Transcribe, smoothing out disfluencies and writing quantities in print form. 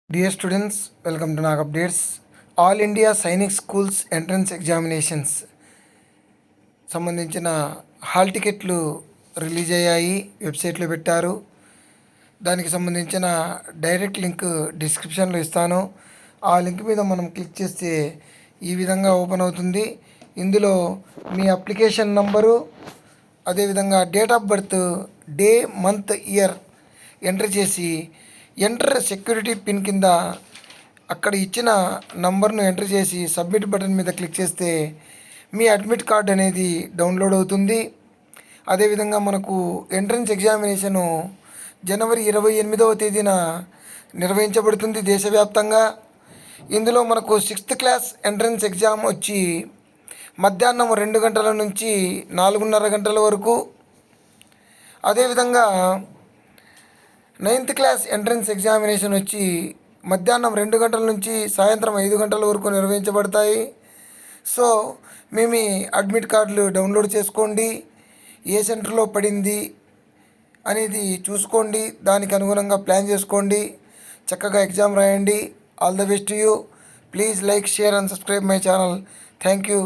Dear students, welcome to Nag Updates. All India Sainik Schools Entrance Examinations సంబంధించిన hall టికెట్లు release అయ్యాయి, వెబ్సైట్లో పెట్టారు. దానికి సంబంధించిన డైరెక్ట్ లింక్ డిస్క్రిప్షన్లో ఇస్తాను. ఆ లింక్ మీద మనం క్లిక్ చేస్తే ఈ విధంగా ఓపెన్ అవుతుంది. ఇందులో మీ అప్లికేషన్ నంబరు, అదేవిధంగా date of birth, day, month, year enter చేసి ఎంటర్ సెక్యూరిటీ పిన్ కింద అక్కడ ఇచ్చిన నంబర్ను ఎంటర్ చేసి సబ్మిట్ బటన్ మీద క్లిక్ చేస్తే మీ అడ్మిట్ కార్డ్ అనేది డౌన్లోడ్ అవుతుంది. అదేవిధంగా మనకు ఎంట్రన్స్ ఎగ్జామినేషను జనవరి 28వ తేదీన నిర్వహించబడుతుంది దేశవ్యాప్తంగా. ఇందులో మనకు 6th క్లాస్ ఎంట్రన్స్ ఎగ్జామ్ వచ్చి మధ్యాహ్నం 2 గంటల నుంచి 4:30 గంటల వరకు, అదేవిధంగా 9th క్లాస్ ఎంట్రన్స్ ఎగ్జామినేషన్ వచ్చి మధ్యాహ్నం 2 గంటల నుంచి సాయంత్రం 5 గంటల వరకు నిర్వహించబడతాయి. సో మీ అడ్మిట్ కార్డులు డౌన్లోడ్ చేసుకోండి. ఏ సెంటర్లో పడింది అనేది చూసుకోండి, దానికి అనుగుణంగా ప్లాన్ చేసుకోండి. చక్కగా ఎగ్జామ్ రాయండి. All the best to you. Please like, share and subscribe my channel. Thank you.